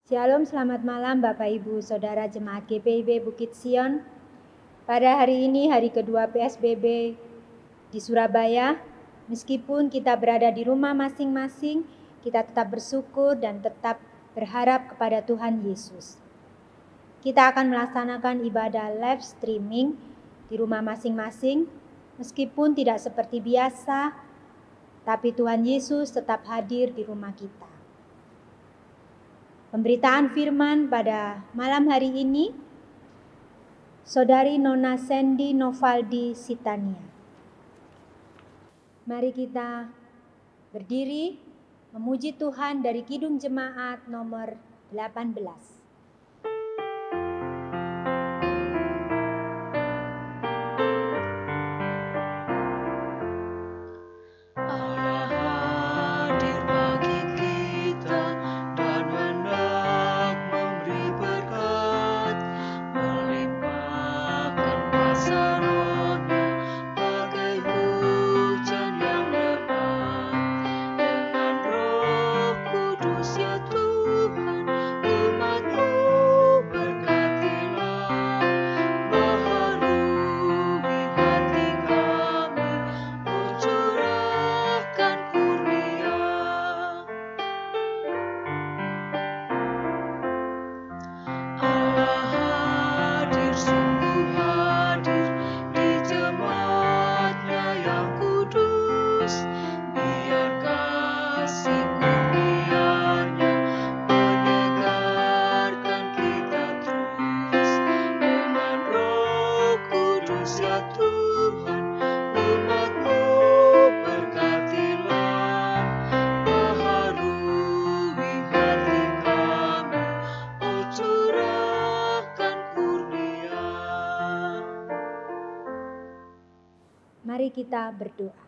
Shalom, selamat malam Bapak Ibu Saudara Jemaat GPIB Bukit Sion. Pada hari ini hari kedua PSBB di Surabaya, meskipun kita berada di rumah masing-masing, kita tetap bersyukur dan tetap berharap kepada Tuhan Yesus. Kita akan melaksanakan ibadah live streaming di rumah masing-masing, meskipun tidak seperti biasa, tapi Tuhan Yesus tetap hadir di rumah kita. Pemberitaan firman pada malam hari ini, Saudari Nona Sandy Novaldi Sitania. Mari kita berdiri memuji Tuhan dari Kidung Jemaat nomor 18. Mari kita berdoa.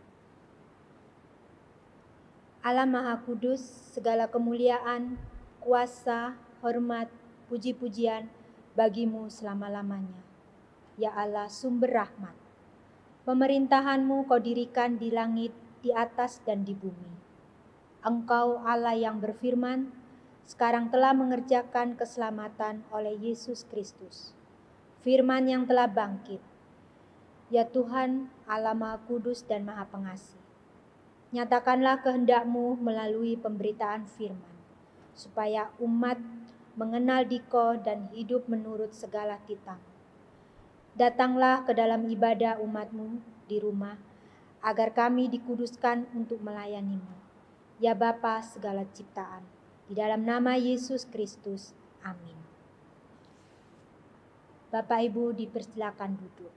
Allah Maha Kudus, segala kemuliaan, kuasa, hormat, puji-pujian bagimu selama-lamanya. Ya Allah, sumber rahmat. Pemerintahan-Mu Kau dirikan di langit, di atas dan di bumi. Engkau Allah yang berfirman, sekarang telah mengerjakan keselamatan oleh Yesus Kristus. Firman yang telah bangkit. Ya Tuhan, Allah Maha Kudus dan Maha Pengasih, nyatakanlah kehendak-Mu melalui pemberitaan firman, supaya umat mengenal Dikau dan hidup menurut segala titah. Datanglah ke dalam ibadah umat-Mu di rumah, agar kami dikuduskan untuk melayani-Mu. Ya Bapa segala ciptaan, di dalam nama Yesus Kristus. Amin. Bapak Ibu dipersilakan duduk.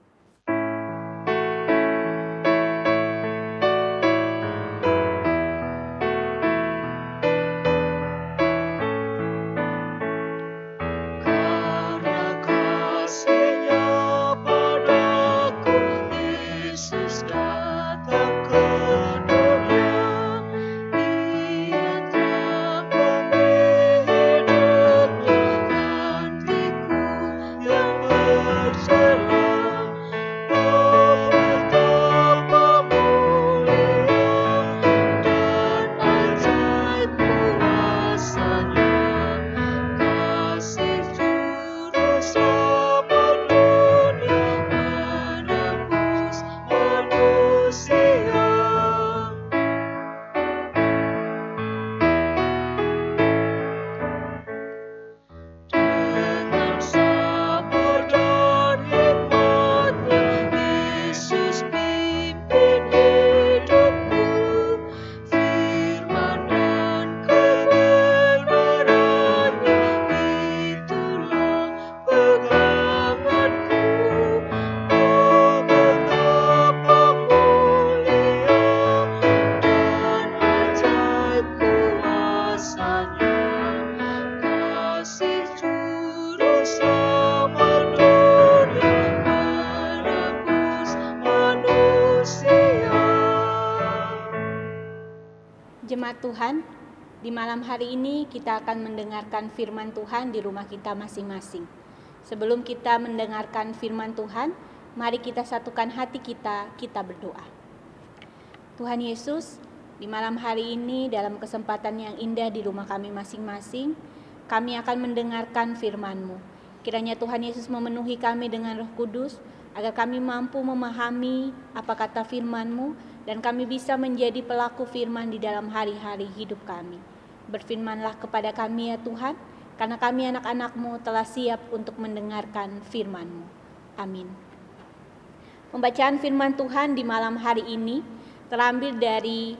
Jemaat Tuhan, di malam hari ini kita akan mendengarkan firman Tuhan di rumah kita masing-masing. Sebelum kita mendengarkan firman Tuhan, mari kita satukan hati kita berdoa. Tuhan Yesus, di malam hari ini dalam kesempatan yang indah di rumah kami masing-masing, kami akan mendengarkan firman-Mu. Kiranya Tuhan Yesus memenuhi kami dengan Roh Kudus, agar kami mampu memahami apa kata firman-Mu, dan kami bisa menjadi pelaku firman di dalam hari-hari hidup kami. Berfirmanlah kepada kami ya Tuhan, karena kami anak-anak-Mu telah siap untuk mendengarkan firman-Mu. Amin. Pembacaan firman Tuhan di malam hari ini terambil dari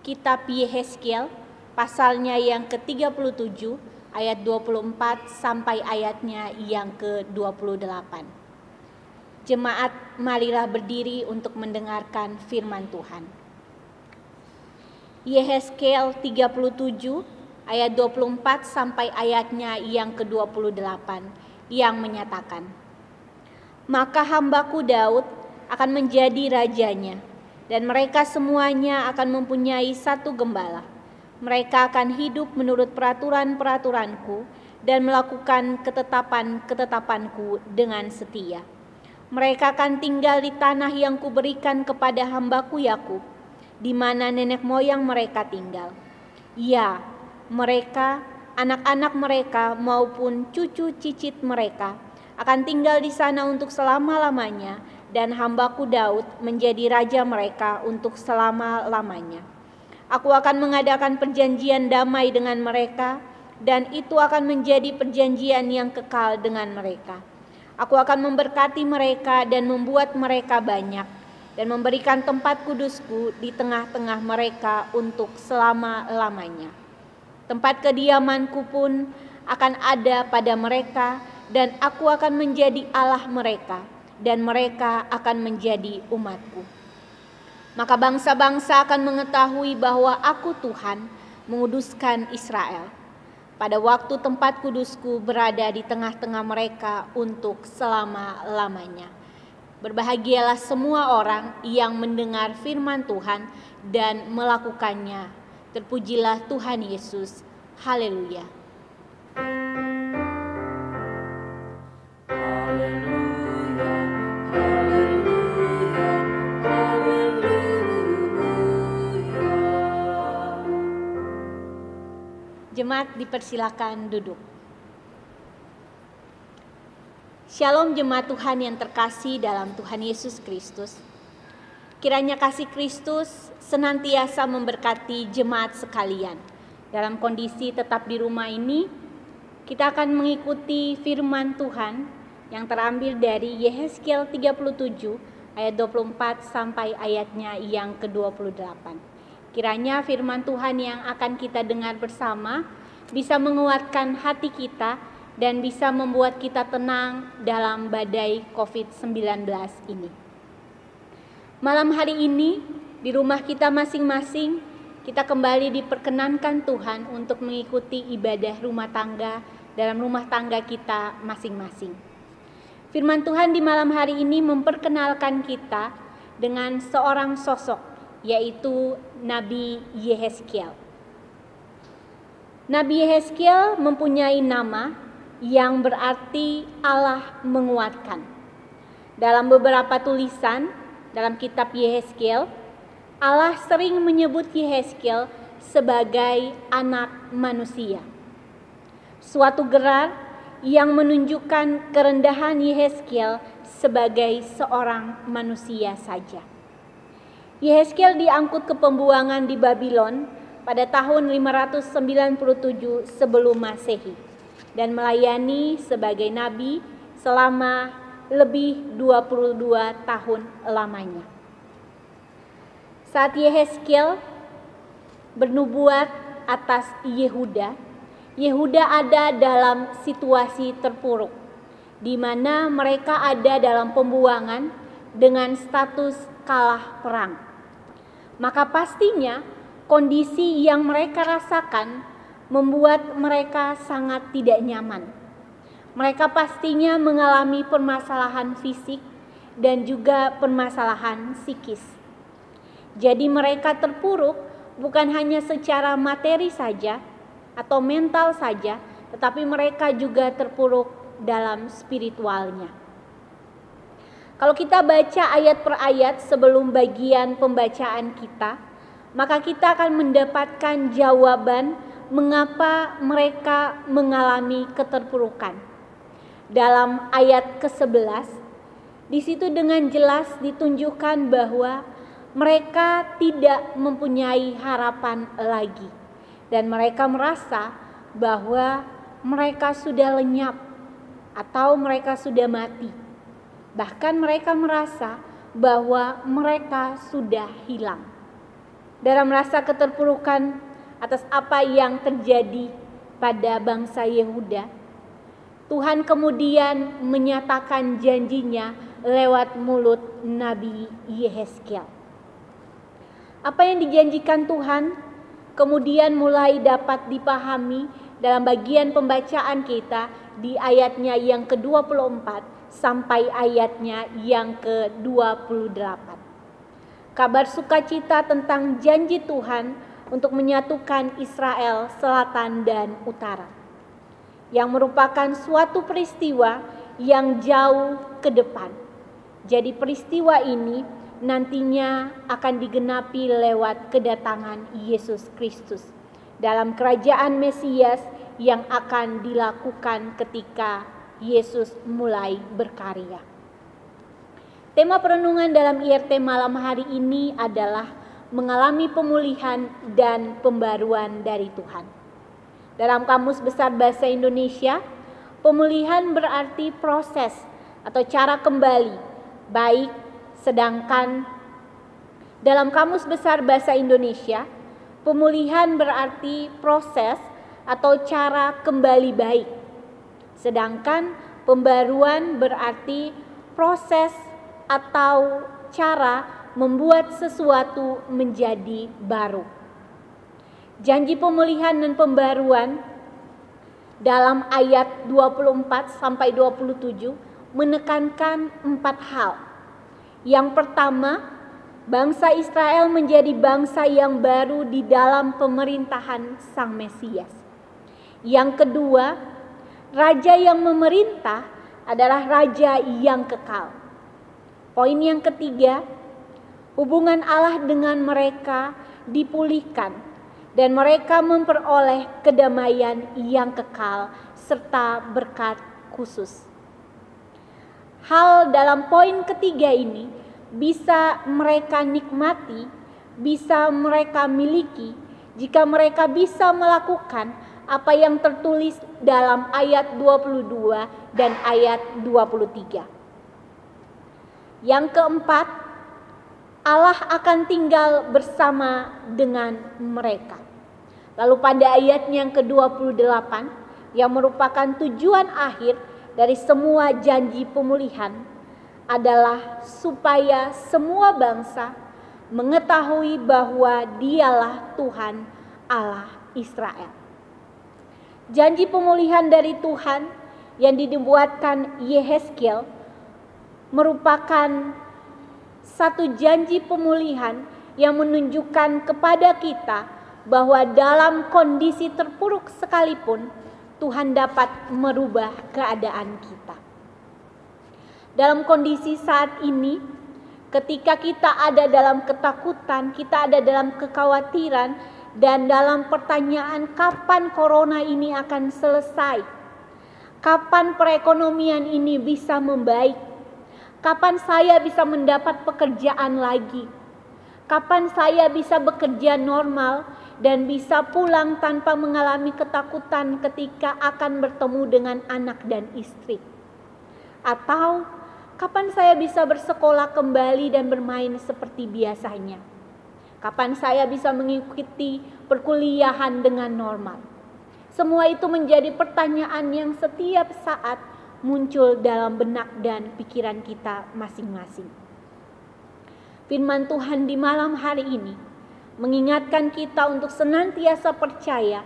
kitab Yehezkiel, pasalnya yang ke-37, ayat 24 sampai ayatnya yang ke-28. Jemaat, marilah berdiri untuk mendengarkan firman Tuhan. Yehezkiel 37 ayat 24 sampai ayatnya yang ke-28 yang menyatakan, maka hambaku Daud akan menjadi rajanya, dan mereka semuanya akan mempunyai satu gembala. Mereka akan hidup menurut peraturan-peraturanku dan melakukan ketetapan-ketetapanku dengan setia. Mereka akan tinggal di tanah yang kuberikan kepada hambaku Yakub, di mana nenek moyang mereka tinggal. Ya, mereka, anak-anak mereka maupun cucu cicit mereka akan tinggal di sana untuk selama-lamanya, dan hambaku Daud menjadi raja mereka untuk selama-lamanya. Aku akan mengadakan perjanjian damai dengan mereka, dan itu akan menjadi perjanjian yang kekal dengan mereka. Aku akan memberkati mereka dan membuat mereka banyak, dan memberikan tempat kudusku di tengah-tengah mereka untuk selama-lamanya. Tempat kediamanku pun akan ada pada mereka, dan aku akan menjadi Allah mereka, dan mereka akan menjadi umatku. Maka bangsa-bangsa akan mengetahui bahwa aku Tuhan menguduskan Israel, pada waktu tempat kudusku berada di tengah-tengah mereka untuk selama-lamanya. Berbahagialah semua orang yang mendengar firman Tuhan dan melakukannya. Terpujilah Tuhan Yesus. Haleluya. Jemaat dipersilakan duduk. Shalom jemaat Tuhan yang terkasih dalam Tuhan Yesus Kristus. Kiranya kasih Kristus senantiasa memberkati jemaat sekalian. Dalam kondisi tetap di rumah ini, kita akan mengikuti firman Tuhan yang terambil dari Yehezkiel 37 ayat 24 sampai ayatnya yang ke-28. Kiranya firman Tuhan yang akan kita dengar bersama bisa menguatkan hati kita dan bisa membuat kita tenang dalam badai COVID-19 ini. Malam hari ini di rumah kita masing-masing, kita kembali diperkenankan Tuhan untuk mengikuti ibadah rumah tangga dalam rumah tangga kita masing-masing. Firman Tuhan di malam hari ini memperkenalkan kita dengan seorang sosok, yaitu Nabi Yehezkiel. Nabi Yehezkiel mempunyai nama yang berarti Allah menguatkan. Dalam beberapa tulisan dalam kitab Yehezkiel, Allah sering menyebut Yehezkiel sebagai anak manusia. Suatu gerar yang menunjukkan kerendahan Yehezkiel sebagai seorang manusia saja. Yehezkiel diangkut ke pembuangan di Babylon pada tahun 597 sebelum Masehi dan melayani sebagai nabi selama lebih 22 tahun lamanya. Saat Yehezkiel bernubuat atas Yehuda, Yehuda ada dalam situasi terpuruk, di mana mereka ada dalam pembuangan dengan status kalah perang. Maka pastinya kondisi yang mereka rasakan membuat mereka sangat tidak nyaman. Mereka pastinya mengalami permasalahan fisik dan juga permasalahan psikis. Jadi mereka terpuruk bukan hanya secara materi saja atau mental saja, tetapi mereka juga terpuruk dalam spiritualnya. Kalau kita baca ayat per ayat sebelum bagian pembacaan kita, maka kita akan mendapatkan jawaban mengapa mereka mengalami keterpurukan. Dalam ayat ke-11, di situ dengan jelas ditunjukkan bahwa mereka tidak mempunyai harapan lagi. Dan mereka merasa bahwa mereka sudah lenyap atau mereka sudah mati. Bahkan mereka merasa bahwa mereka sudah hilang. Dalam rasa keterpurukan atas apa yang terjadi pada bangsa Yehuda, Tuhan kemudian menyatakan janjinya lewat mulut Nabi Yehezkiel. Apa yang dijanjikan Tuhan kemudian mulai dapat dipahami dalam bagian pembacaan kita di ayatnya yang ke-24 sampai ayatnya yang ke-28. Kabar sukacita tentang janji Tuhan untuk menyatukan Israel selatan dan utara, yang merupakan suatu peristiwa yang jauh ke depan. Jadi peristiwa ini nantinya akan digenapi lewat kedatangan Yesus Kristus dalam kerajaan Mesias yang akan dilakukan ketika Yesus mulai berkarya. Tema perenungan dalam IRT malam hari ini adalah mengalami pemulihan dan pembaruan dari Tuhan. Dalam Kamus Besar Bahasa Indonesia, pemulihan berarti proses atau cara kembali, baik. Sedangkan dalam Kamus Besar Bahasa Indonesia, pemulihan berarti proses atau cara kembali baik. Sedangkan pembaruan berarti proses atau cara membuat sesuatu menjadi baru. Janji pemulihan dan pembaruan dalam ayat 24 sampai 27 menekankan 4 hal. Yang pertama, bangsa Israel menjadi bangsa yang baru di dalam pemerintahan Sang Mesias. Yang kedua, raja yang memerintah adalah raja yang kekal. Poin yang ketiga, hubungan Allah dengan mereka dipulihkan dan mereka memperoleh kedamaian yang kekal serta berkat khusus. Hal dalam poin ketiga ini bisa mereka nikmati, bisa mereka miliki jika mereka bisa melakukan apa yang tertulis dalam ayat 22 dan ayat 23. Yang keempat, Allah akan tinggal bersama dengan mereka. Lalu pada ayat yang ke-28 yang merupakan tujuan akhir dari semua janji pemulihan adalah supaya semua bangsa mengetahui bahwa Dialah Tuhan Allah Israel. Janji pemulihan dari Tuhan yang dibuatkan Yehezkiel merupakan satu janji pemulihan yang menunjukkan kepada kita bahwa dalam kondisi terpuruk sekalipun Tuhan dapat merubah keadaan kita. Dalam kondisi saat ini, ketika kita ada dalam ketakutan, kita ada dalam kekhawatiran, dan dalam pertanyaan kapan corona ini akan selesai, kapan perekonomian ini bisa membaik, kapan saya bisa mendapat pekerjaan lagi, kapan saya bisa bekerja normal dan bisa pulang tanpa mengalami ketakutan ketika akan bertemu dengan anak dan istri. Atau kapan saya bisa bersekolah kembali dan bermain seperti biasanya. Kapan saya bisa mengikuti perkuliahan dengan normal. Semua itu menjadi pertanyaan yang setiap saat muncul dalam benak dan pikiran kita masing-masing. Firman Tuhan di malam hari ini mengingatkan kita untuk senantiasa percaya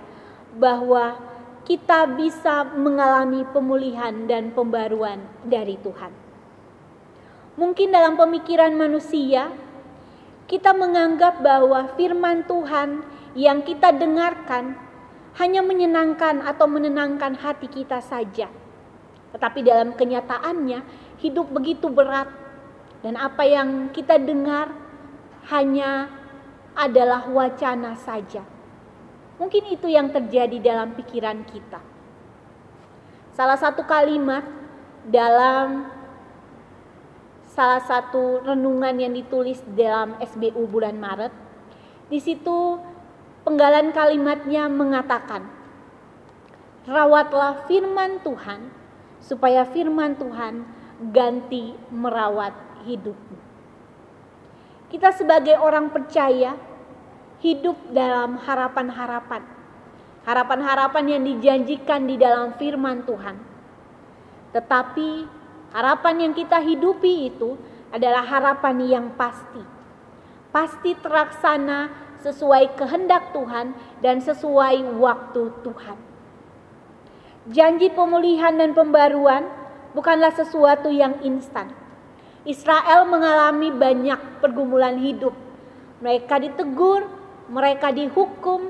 bahwa kita bisa mengalami pemulihan dan pembaruan dari Tuhan. Mungkin dalam pemikiran manusia, kita menganggap bahwa firman Tuhan yang kita dengarkan hanya menyenangkan atau menenangkan hati kita saja. Tetapi dalam kenyataannya, hidup begitu berat dan apa yang kita dengar hanya adalah wacana saja. Mungkin itu yang terjadi dalam pikiran kita. Salah satu kalimat dalam salah satu renungan yang ditulis dalam SBU bulan Maret, di situ penggalan kalimatnya mengatakan, rawatlah firman Tuhan, supaya firman Tuhan ganti merawat hidupmu. Kita sebagai orang percaya hidup dalam harapan-harapan. Harapan-harapan yang dijanjikan di dalam firman Tuhan. Tetapi harapan yang kita hidupi itu adalah harapan yang pasti. Pasti terlaksana sesuai kehendak Tuhan dan sesuai waktu Tuhan. Janji pemulihan dan pembaruan bukanlah sesuatu yang instan. Israel mengalami banyak pergumulan hidup. Mereka ditegur, mereka dihukum,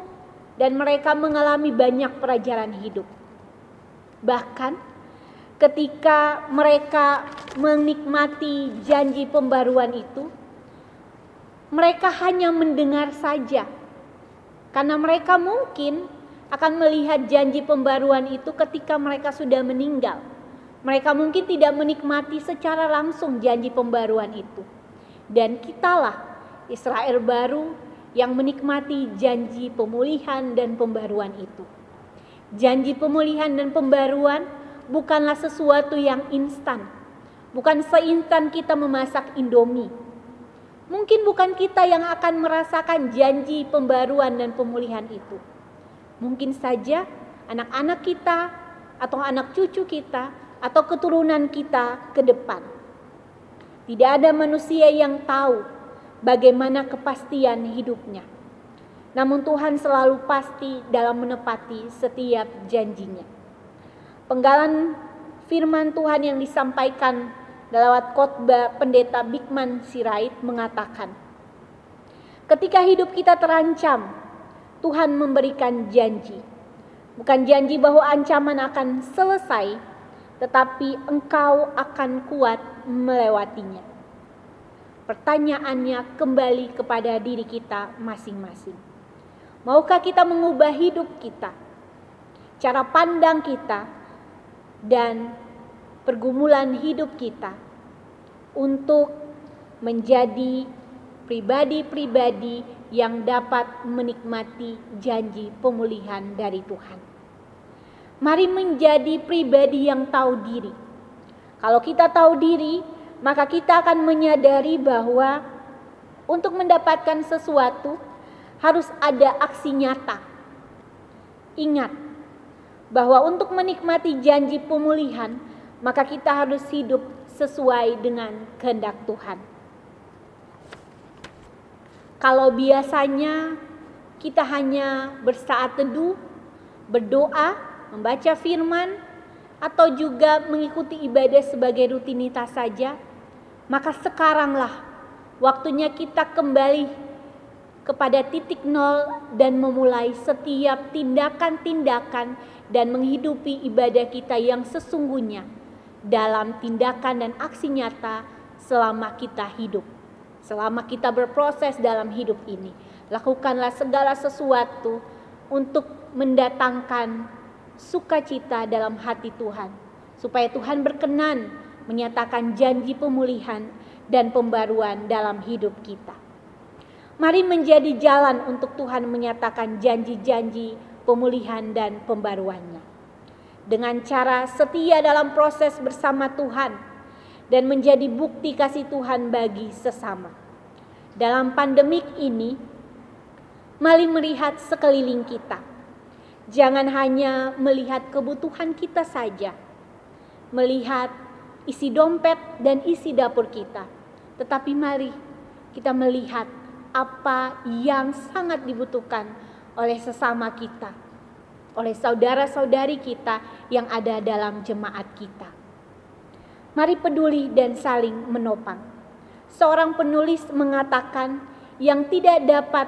dan mereka mengalami banyak pelajaran hidup. Bahkan ketika mereka menikmati janji pembaruan itu, mereka hanya mendengar saja. Karena mereka mungkin akan melihat janji pembaruan itu ketika mereka sudah meninggal. Mereka mungkin tidak menikmati secara langsung janji pembaruan itu. Dan kitalah Israel baru yang menikmati janji pemulihan dan pembaruan itu. Janji pemulihan dan pembaruan bukanlah sesuatu yang instan. Bukan seinstan kita memasak Indomie. Mungkin bukan kita yang akan merasakan janji pembaruan dan pemulihan itu. Mungkin saja anak-anak kita atau anak cucu kita atau keturunan kita ke depan. Tidak ada manusia yang tahu bagaimana kepastian hidupnya. Namun Tuhan selalu pasti dalam menepati setiap janjinya. Penggalan firman Tuhan yang disampaikan lewat khotbah Pendeta Bikman Sirait mengatakan, ketika hidup kita terancam, Tuhan memberikan janji. Bukan janji bahwa ancaman akan selesai, tetapi engkau akan kuat melewatinya. Pertanyaannya kembali kepada diri kita masing-masing. Maukah kita mengubah hidup kita, cara pandang kita, dan pergumulan hidup kita untuk menjadi pribadi-pribadi yang dapat menikmati janji pemulihan dari Tuhan. Mari menjadi pribadi yang tahu diri. Kalau kita tahu diri, maka kita akan menyadari bahwa untuk mendapatkan sesuatu harus ada aksi nyata. Ingat bahwa untuk menikmati janji pemulihan, maka kita harus hidup sesuai dengan kehendak Tuhan. Kalau biasanya kita hanya bersaat teduh, berdoa, membaca firman, atau juga mengikuti ibadah sebagai rutinitas saja, maka sekaranglah waktunya kita kembali kepada titik nol dan memulai setiap tindakan-tindakan dan menghidupi ibadah kita yang sesungguhnya dalam tindakan dan aksi nyata selama kita hidup. Selama kita berproses dalam hidup ini, lakukanlah segala sesuatu untuk mendatangkan sukacita dalam hati Tuhan, supaya Tuhan berkenan menyatakan janji pemulihan dan pembaruan dalam hidup kita. Mari menjadi jalan untuk Tuhan menyatakan janji-janji pemulihan dan pembaruannya. Dengan cara setia dalam proses bersama Tuhan dan menjadi bukti kasih Tuhan bagi sesama. Dalam pandemik ini, mari melihat sekeliling kita. Jangan hanya melihat kebutuhan kita saja, melihat isi dompet dan isi dapur kita. Tetapi mari kita melihat apa yang sangat dibutuhkan oleh sesama kita, oleh saudara-saudari kita yang ada dalam jemaat kita. Mari peduli dan saling menopang. Seorang penulis mengatakan yang tidak dapat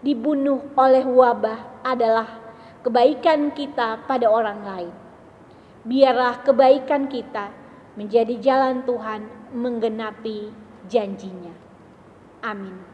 dibunuh oleh wabah adalah kebaikan kita pada orang lain. Biarlah kebaikan kita menjadi jalan Tuhan menggenapi janjinya. Amin.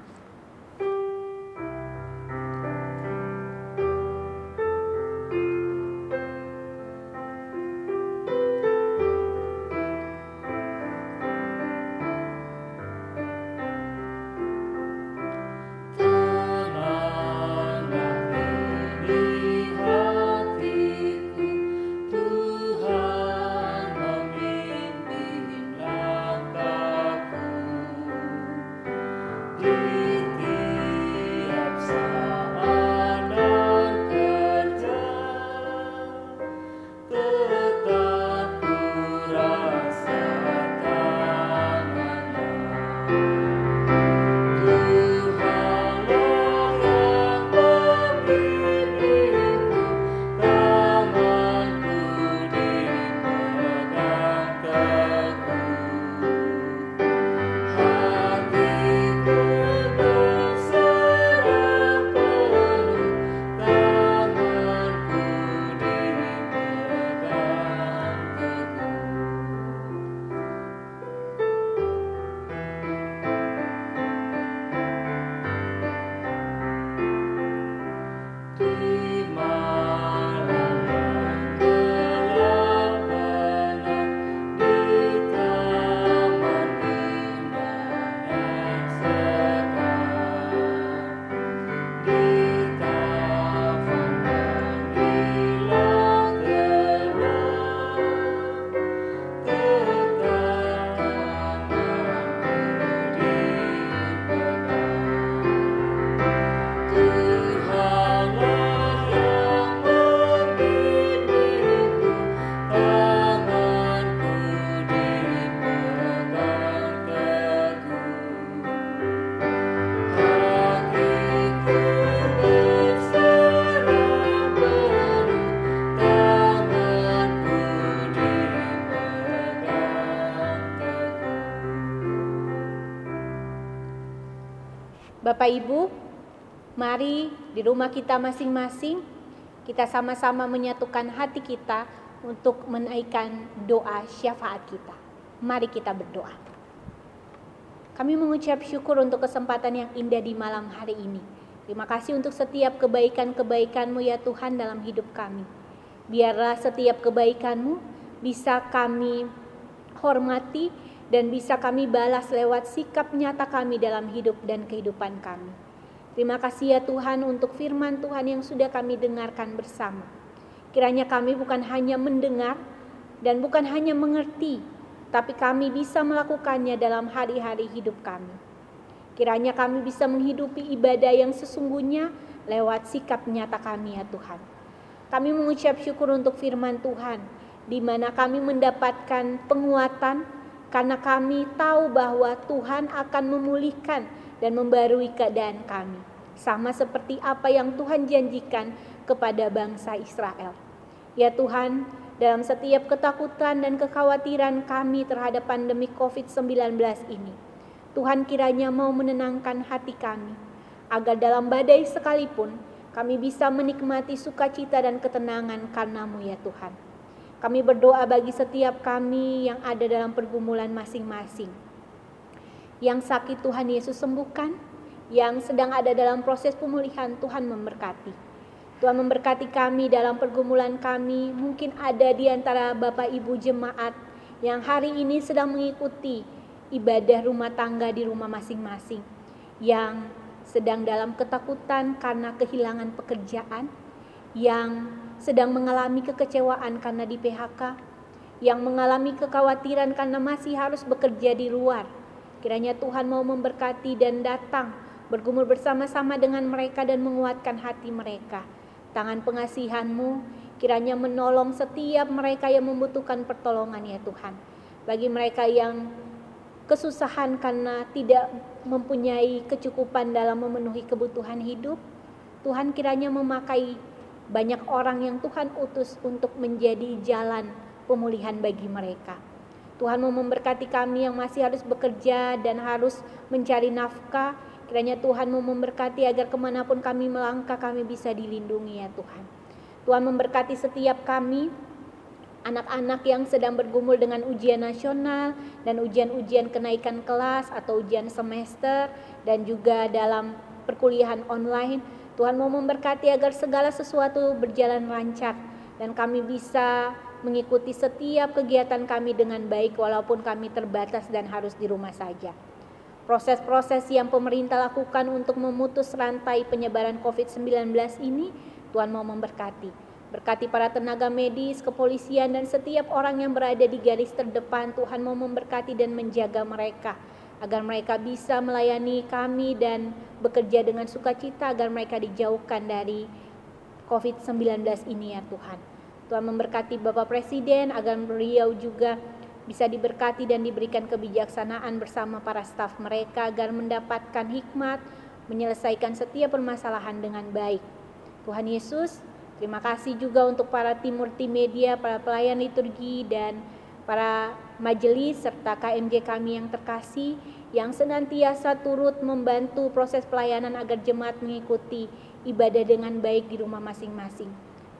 Bapak Ibu, mari di rumah kita masing-masing kita sama-sama menyatukan hati kita untuk menaikkan doa syafaat kita. Mari kita berdoa. Kami mengucap syukur untuk kesempatan yang indah di malam hari ini. Terima kasih untuk setiap kebaikan-kebaikan-Mu ya Tuhan dalam hidup kami. Biarlah setiap kebaikan-Mu bisa kami hormati dan bisa kami balas lewat sikap nyata kami dalam hidup dan kehidupan kami. Terima kasih ya Tuhan untuk firman Tuhan yang sudah kami dengarkan bersama. Kiranya kami bukan hanya mendengar dan bukan hanya mengerti, tapi kami bisa melakukannya dalam hari-hari hidup kami. Kiranya kami bisa menghidupi ibadah yang sesungguhnya lewat sikap nyata kami ya Tuhan. Kami mengucap syukur untuk firman Tuhan, di mana kami mendapatkan penguatan, karena kami tahu bahwa Tuhan akan memulihkan dan membarui keadaan kami. Sama seperti apa yang Tuhan janjikan kepada bangsa Israel. Ya Tuhan, dalam setiap ketakutan dan kekhawatiran kami terhadap pandemi COVID-19 ini, Tuhan kiranya mau menenangkan hati kami, agar dalam badai sekalipun kami bisa menikmati sukacita dan ketenangan karena-Mu ya Tuhan. Kami berdoa bagi setiap kami yang ada dalam pergumulan masing-masing. Yang sakit Tuhan Yesus sembuhkan, yang sedang ada dalam proses pemulihan Tuhan memberkati. Tuhan memberkati kami dalam pergumulan kami. Mungkin ada di antara Bapak Ibu jemaat yang hari ini sedang mengikuti ibadah rumah tangga di rumah masing-masing. Yang sedang dalam ketakutan karena kehilangan pekerjaan, yang sedang mengalami kekecewaan karena di PHK, yang mengalami kekhawatiran karena masih harus bekerja di luar. Kiranya Tuhan mau memberkati dan datang bergumul bersama-sama dengan mereka dan menguatkan hati mereka. Tangan pengasihan-Mu kiranya menolong setiap mereka yang membutuhkan pertolongan ya Tuhan. Bagi mereka yang kesusahan karena tidak mempunyai kecukupan dalam memenuhi kebutuhan hidup, Tuhan kiranya memakai banyak orang yang Tuhan utus untuk menjadi jalan pemulihan bagi mereka. Tuhan mau memberkati kami yang masih harus bekerja dan harus mencari nafkah. Kiranya Tuhan mau memberkati agar kemanapun kami melangkah kami bisa dilindungi ya Tuhan. Tuhan memberkati setiap kami, anak-anak yang sedang bergumul dengan ujian nasional dan ujian-ujian kenaikan kelas atau ujian semester dan juga dalam perkuliahan online. Tuhan mau memberkati agar segala sesuatu berjalan lancar dan kami bisa mengikuti setiap kegiatan kami dengan baik walaupun kami terbatas dan harus di rumah saja. Proses-proses yang pemerintah lakukan untuk memutus rantai penyebaran COVID-19 ini, Tuhan mau memberkati. Berkati para tenaga medis, kepolisian, dan setiap orang yang berada di garis terdepan. Tuhan mau memberkati dan menjaga mereka, agar mereka bisa melayani kami dan bekerja dengan sukacita, agar mereka dijauhkan dari COVID-19 ini ya Tuhan. Tuhan memberkati Bapak Presiden, agar beliau juga bisa diberkati dan diberikan kebijaksanaan bersama para staf mereka, agar mendapatkan hikmat, menyelesaikan setiap permasalahan dengan baik. Tuhan Yesus, terima kasih juga untuk para tim multimedia, para pelayan liturgi, dan para majelis serta KMJ kami yang terkasih yang senantiasa turut membantu proses pelayanan agar jemaat mengikuti ibadah dengan baik di rumah masing-masing.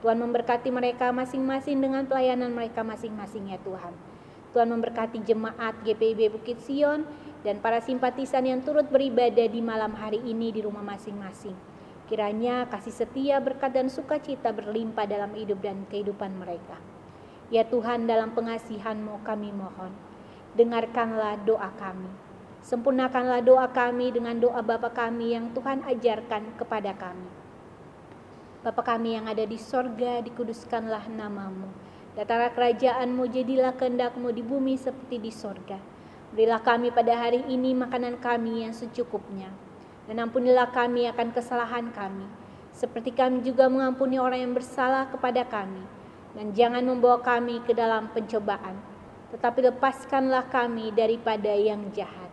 Tuhan memberkati mereka masing-masing dengan pelayanan mereka masing-masing ya Tuhan. Tuhan memberkati jemaat GPIB Bukit Sion dan para simpatisan yang turut beribadah di malam hari ini di rumah masing-masing. Kiranya kasih setia, berkat dan sukacita berlimpah dalam hidup dan kehidupan mereka. Ya Tuhan, dalam pengasihan-Mu kami mohon, dengarkanlah doa kami. Sempurnakanlah doa kami dengan doa Bapa kami yang Tuhan ajarkan kepada kami. Bapa kami yang ada di sorga, dikuduskanlah nama-Mu. Datanglah kerajaan-Mu, jadilah kehendak-Mu di bumi seperti di sorga. Berilah kami pada hari ini makanan kami yang secukupnya. Dan ampunilah kami akan kesalahan kami, seperti kami juga mengampuni orang yang bersalah kepada kami. Dan jangan membawa kami ke dalam pencobaan, tetapi lepaskanlah kami daripada yang jahat.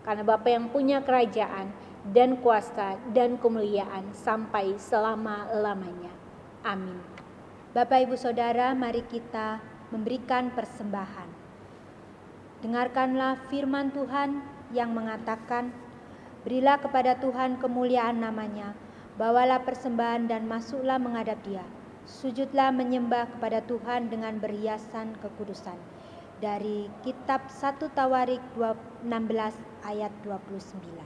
Karena Bapa yang punya kerajaan dan kuasa dan kemuliaan sampai selama-lamanya. Amin. Bapak Ibu Saudara, mari kita memberikan persembahan. Dengarkanlah firman Tuhan yang mengatakan, Berilah kepada Tuhan kemuliaan namanya, bawalah persembahan dan masuklah menghadap Dia. Sujudlah menyembah kepada Tuhan dengan berhiasan kekudusan. Dari kitab 1 Tawarik 16 ayat 29.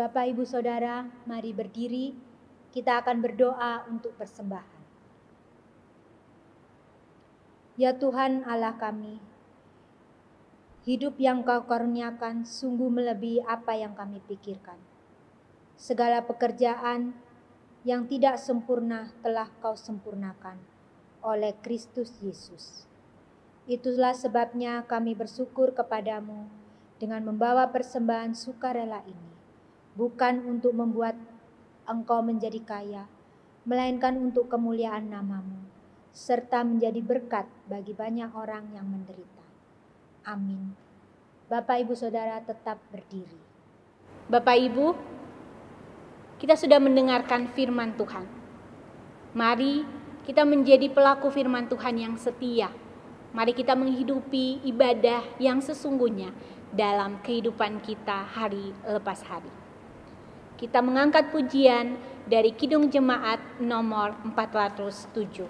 Bapak, Ibu, Saudara, mari berdiri. Kita akan berdoa untuk persembahan. Ya Tuhan Allah kami, hidup yang Kau karuniakan sungguh melebihi apa yang kami pikirkan. Segala pekerjaan yang tidak sempurna telah Kau sempurnakan oleh Kristus Yesus. Itulah sebabnya kami bersyukur kepadamu dengan membawa persembahan sukarela ini. Bukan untuk membuat Engkau menjadi kaya, melainkan untuk kemuliaan nama-Mu, serta menjadi berkat bagi banyak orang yang menderita. Amin. Bapak, Ibu, Saudara tetap berdiri. Bapak Ibu, kita sudah mendengarkan firman Tuhan. Mari kita menjadi pelaku firman Tuhan yang setia. Mari kita menghidupi ibadah yang sesungguhnya dalam kehidupan kita hari lepas hari. Kita mengangkat pujian dari Kidung Jemaat nomor 407.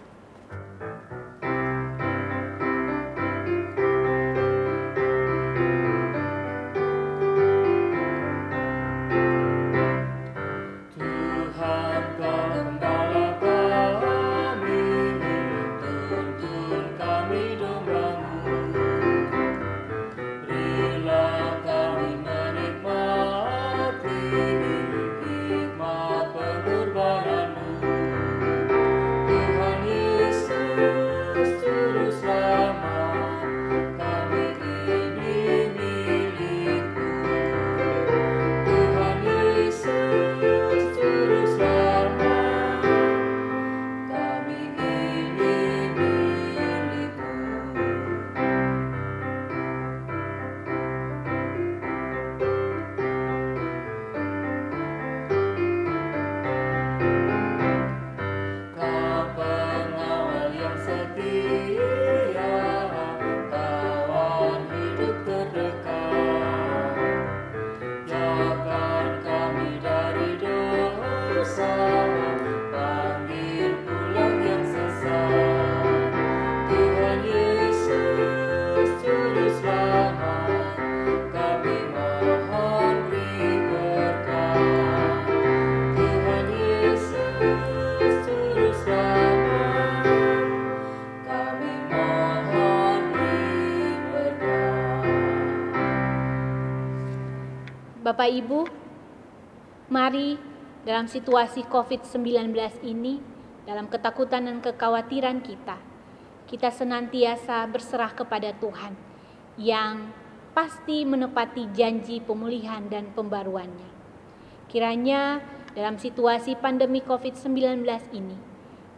Bapak Ibu, mari dalam situasi COVID-19 ini, dalam ketakutan dan kekhawatiran kita senantiasa berserah kepada Tuhan yang pasti menepati janji pemulihan dan pembaruannya. Kiranya dalam situasi pandemi COVID-19 ini,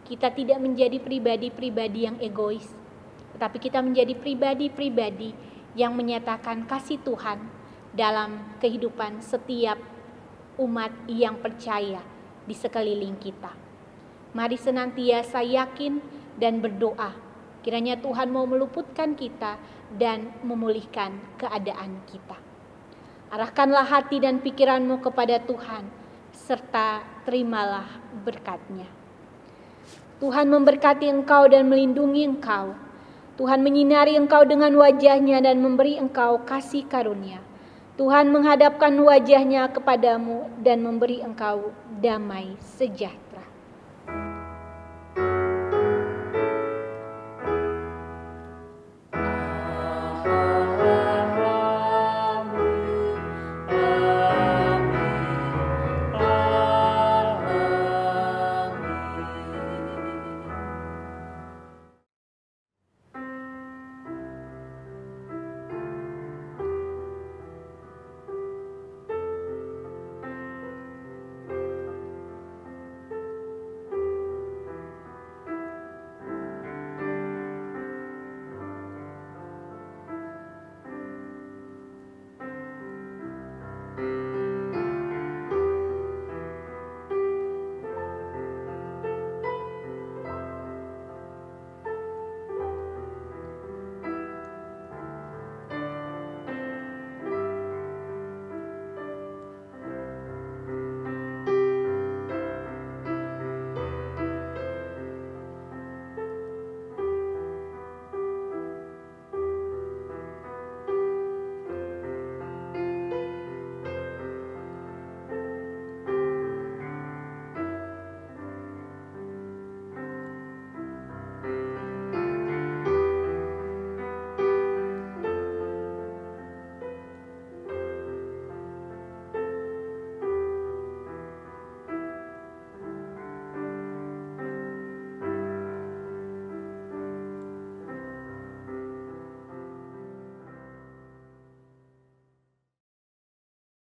kita tidak menjadi pribadi-pribadi yang egois, tetapi kita menjadi pribadi-pribadi yang menyatakan kasih Tuhan dalam kehidupan setiap umat yang percaya di sekeliling kita. Mari senantiasa yakin dan berdoa, kiranya Tuhan mau meluputkan kita dan memulihkan keadaan kita. Arahkanlah hati dan pikiranmu kepada Tuhan, serta terimalah berkat-Nya. Tuhan memberkati engkau dan melindungi engkau. Tuhan menyinari engkau dengan wajah-Nya dan memberi engkau kasih karunia. Tuhan menghadapkan wajah-Nya kepadamu dan memberi engkau damai sejahtera.